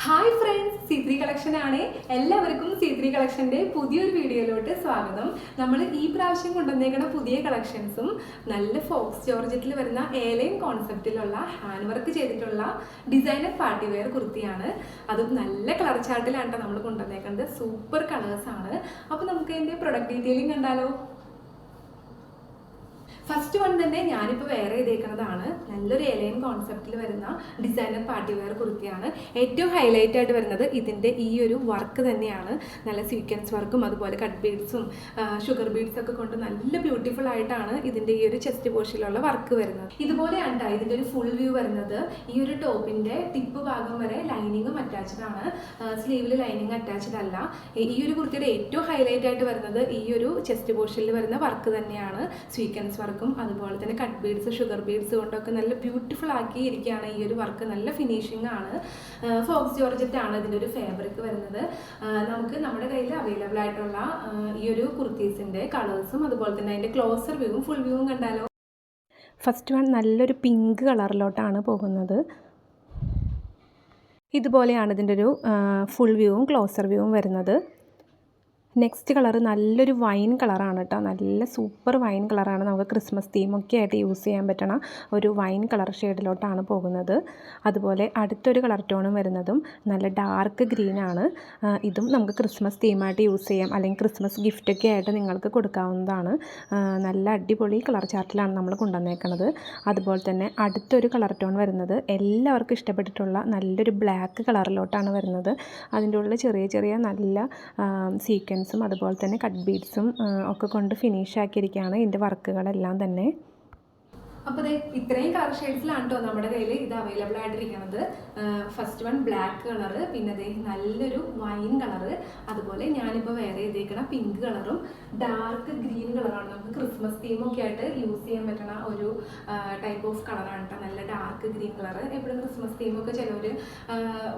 Hi friends, C3 collection ആണ്. എല്ലാവർക്കും C3 കളക്ഷൻ്റെ പുതിയൊരു വീഡിയോയിലോട്ട് സ്വാഗതം. നമ്മൾ ഈ പ്രാവശ്യം കൊണ്ടുവന്നേക്കുന്ന പുതിയ കളക്ഷൻസും നല്ല ഫോക്സ് ജോർജറ്റിൽ വരുന്ന ഏലൈൻ കോൺസെപ്റ്റിലുള്ള ഹാൻഡ് വർക്ക് ചെയ്തിട്ടുള്ള ഡിസൈനർ പാർട്ടി വെയർ കുർത്തിയാണ്. അതും നല്ല കളർ ചാർട്ടിലാണ് നമ്മൾ കൊണ്ടുവന്നേക്കുന്നത്. സൂപ്പർ കളേഴ്സാണ്. അപ്പോൾ നമുക്ക് അതിൻ്റെ പ്രൊഡക്റ്റ് ഡീറ്റെയിലിംഗ് കണ്ടാലോ? ഫസ്റ്റ് വൺ തന്നെ ഞാനിപ്പോൾ വെയർ ചെയ്തേക്കുന്നതാണ്. നല്ലൊരു എലൈൻ കോൺസെപ്റ്റിൽ വരുന്ന ഡിസൈനർ പാർട്ടി വെയർ കുർത്തിയാണ്. ഏറ്റവും ഹൈലൈറ്റ് ആയിട്ട് വരുന്നത് ഇതിൻ്റെ ഈ ഒരു വർക്ക് തന്നെയാണ്. നല്ല സീക്വൻസ് വർക്കും അതുപോലെ കട്ട് ബീഡ്സും ഷുഗർ ബീഡ്സ് ഒക്കെ കൊണ്ട് നല്ല ബ്യൂട്ടിഫുൾ ആയിട്ടാണ് ഇതിൻ്റെ ഈ ഒരു ചെസ്റ്റ് പോർഷനിലുള്ള വർക്ക് വരുന്നത്. ഇതുപോലെയാണ് ഇതിൻ്റെ ഒരു ഫുൾ വ്യൂ വരുന്നത്. ഈ ഒരു ടോപ്പിൻ്റെ ടിപ്പ് ഭാഗം വരെ ലൈനിങ്ങും അറ്റാച്ച്ഡ് ആണ്. സ്ലീവിൽ ലൈനിങ് അറ്റാച്ച്ഡ് അല്ല. ഈ ഒരു കുർത്തിയുടെ ഏറ്റവും ഹൈലൈറ്റ് ആയിട്ട് വരുന്നത് ഈ ഒരു ചെസ്റ്റ് പോർഷനിൽ വരുന്ന വർക്ക് തന്നെയാണ്. സീക്വൻസ് വർക്കും അതുപോലെ തന്നെ കട്ട് ബീഡ്സ് ഷുഗർ ബീഡ്സ് കൊണ്ടൊക്കെ നല്ല ബ്യൂട്ടിഫുൾ ആക്കിയിരിക്കുകയാണ്. ഈ ഒരു വർക്ക് നല്ല ഫിനിഷിംഗ് ആണ്. ഫോക്സ് ജോർജറ്റ് ആണ് ഇതിൻ്റെ ഒരു ഫാബ്രിക് വരുന്നത്. നമുക്ക് നമ്മുടെ കയ്യിൽ അവൈലബിൾ ആയിട്ടുള്ള ഈ ഒരു കുർത്തീസിൻ്റെ കളേഴ്സും അതുപോലെ തന്നെ അതിൻ്റെ ക്ലോസർ വ്യൂവും ഫുൾ വ്യൂവും കണ്ടാലോ? ഫസ്റ്റ് വൺ നല്ലൊരു പിങ്ക് കളറിലോട്ടാണ് പോകുന്നത്. ഇതുപോലെയാണ് ഇതിൻ്റെ ഒരു ഫുൾ വ്യൂവും ക്ലോസർ വ്യൂവും വരുന്നത്. നെക്സ്റ്റ് കളർ നല്ലൊരു വൈൻ കളറാണ് കേട്ടോ. നല്ല സൂപ്പർ വൈൻ കളറാണ്. നമുക്ക് ക്രിസ്മസ് തീമൊക്കെ ആയിട്ട് യൂസ് ചെയ്യാൻ പറ്റണ ഒരു വൈൻ കളർ ഷെയ്ഡിലോട്ടാണ് പോകുന്നത്. അതുപോലെ അടുത്തൊരു കളർ ടോണും വരുന്നതും നല്ല ഡാർക്ക് ഗ്രീനാണ്. ഇതും നമുക്ക് ക്രിസ്മസ് തീമായിട്ട് യൂസ് ചെയ്യാം, അല്ലെങ്കിൽ ക്രിസ്മസ് ഗിഫ്റ്റൊക്കെ ആയിട്ട് നിങ്ങൾക്ക് കൊടുക്കാവുന്നതാണ്. നല്ല അടിപൊളി കളർ ചാർട്ടിലാണ് നമ്മൾ കൊണ്ടുവന്നേക്കുന്നത്. അതുപോലെ തന്നെ അടുത്തൊരു കളർ ടോൺ വരുന്നത് എല്ലാവർക്കും ഇഷ്ടപ്പെട്ടിട്ടുള്ള നല്ലൊരു ബ്ലാക്ക് കളറിലോട്ടാണ് വരുന്നത്. അതിൻ്റെ ഉള്ളിൽ ചെറിയ ചെറിയ നല്ല സീക്വൻസ് അതുപോലെ തന്നെ കട്ട് ബീഡ്സും ഒക്കെ കൊണ്ട് ഫിനിഷ് ആക്കിയിരിക്കുകയാണ് ഇതിൻ്റെ വർക്കുകളെല്ലാം തന്നെ. അപ്പോൾ ഇത്രയും കളർ ഷെയ്ഡ്സിലാണ് കേട്ടോ നമ്മുടെ കയ്യിൽ ഇത് അവൈലബിൾ ആയിട്ടിരിക്കുന്നത്. ഫസ്റ്റ് വൺ ബ്ലാക്ക് കളറ്, പിന്നെ നല്ലൊരു വൈൻ കളറ്, അതുപോലെ ഞാനിപ്പോൾ വെയർ ചെയ്തേക്കണ പിങ്ക് കളറും ഡാർക്ക് ഗ്രീൻ കളറാണ്. നമുക്ക് ക്രിസ്മസ് തീമൊക്കെ ആയിട്ട് യൂസ് ചെയ്യാൻ പറ്റണ ഒരു ടൈപ്പ് ഓഫ് കളറാണ് കേട്ടോ. നല്ല ഡാർക്ക് ഗ്രീൻ കളറ്. എപ്പോഴും ക്രിസ്മസ് തീമൊക്കെ ചിലവർ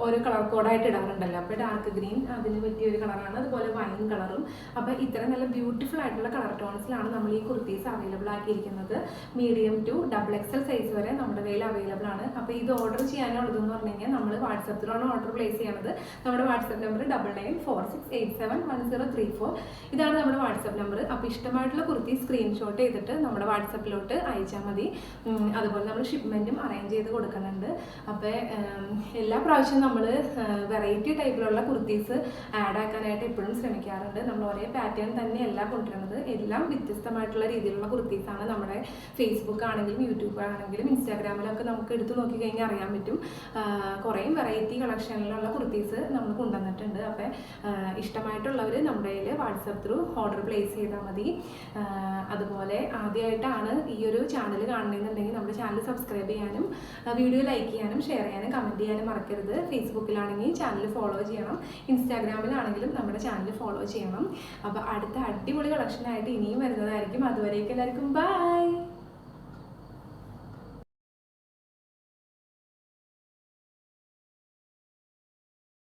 ഓരോ കളർ കോഡായിട്ട് ഇടാറുണ്ടല്ലോ. അപ്പോൾ ഡാർക്ക് ഗ്രീൻ അതിന് പറ്റിയ ഒരു കളറാണ്. അതുപോലെ വൈൻ കളറും. അപ്പോൾ ഇത്ര നല്ല ബ്യൂട്ടിഫുൾ ആയിട്ടുള്ള കളർ ടോൺസിലാണ് നമ്മൾ ഈ കുർത്തീസ് അവൈലബിൾ ആക്കിയിരിക്കുന്നത്. മീഡിയം ടു XXL സൈസ് വരെ നമ്മുടെ കയ്യിൽ അവൈലബിൾ ആണ്. അപ്പോൾ ഇത് ഓർഡർ ചെയ്യാനുള്ളതെന്ന് പറഞ്ഞു കഴിഞ്ഞാൽ നമ്മൾ വാട്സപ്പിലാണ് ഓർഡർ പ്ലേസ് ചെയ്യണത്. നമ്മുടെ വാട്സപ്പ് നമ്പർ 9946871034. ഇതാണ് നമ്മുടെ വാട്സപ്പ് നമ്പർ. അപ്പോൾ ഇഷ്ടമായിട്ടുള്ള കുർത്തി സ്ക്രീൻഷോട്ട് ചെയ്തിട്ട് നമ്മുടെ വാട്സപ്പിലോട്ട് അയച്ചാൽ മതി. അതുപോലെ നമ്മൾ ഷിപ്മെൻറ്റും അറേഞ്ച് ചെയ്ത് കൊടുക്കുന്നുണ്ട്. അപ്പോൾ എല്ലാ പ്രാവശ്യവും നമ്മൾ വെറൈറ്റി ടൈപ്പിലുള്ള കുർത്തീസ് ആഡ് ആക്കാനായിട്ട് എപ്പോഴും ശ്രമിക്കാറുണ്ട്. നമ്മൾ ഒരേ പാറ്റേൺ തന്നെയല്ല കൊണ്ടുവരുന്നത്. എല്ലാം വ്യത്യസ്തമായിട്ടുള്ള രീതിയിലുള്ള കുർത്തീസാണ്. നമ്മുടെ ഫേസ്ബുക്ക് ആണെങ്കിലും യൂട്യൂബ് ആണെങ്കിലും ഇൻസ്റ്റാഗ്രാമിലൊക്കെ നമുക്ക് എടുത്ത് നോക്കി കഴിഞ്ഞാൽ അറിയാൻ പറ്റും. കുറേ വെറൈറ്റി കളക്ഷനിലുള്ള കുർത്തീസ് നമ്മൾ കൊണ്ടുവന്നിട്ടുണ്ട്. അപ്പോൾ ഇഷ്ടമായിട്ടുള്ളവർ നമ്മുടെ കയ്യിൽ വാട്സപ്പ് ത്രൂ ഓർഡർ പ്ലേസ് ചെയ്താൽ മതി. അതുപോലെ ആദ്യമായിട്ടാണ് ഈ ഒരു ചാനൽ കാണണമെന്നുണ്ടെങ്കിൽ നമ്മുടെ ചാനൽ സബ്സ്ക്രൈബ് ചെയ്യാനും വീഡിയോ ലൈക്ക് ചെയ്യാനും ഷെയർ ചെയ്യാനും കമൻറ്റ് ചെയ്യാനും മറക്കരുത്. ഫേസ്ബുക്കിലാണെങ്കിൽ ചാനൽ ഫോളോ ചെയ്യണം, ഇൻസ്റ്റാഗ്രാമിലാണെങ്കിലും നമ്മുടെ ചാനൽ ഫോളോ ചെയ്യണം. അപ്പോൾ അടുത്ത അടിപൊളി കളക്ഷനായിട്ട് ഇനിയും വരുന്നതായിരിക്കും. അതുവരേക്കും എല്ലാവർക്കും ബൈ.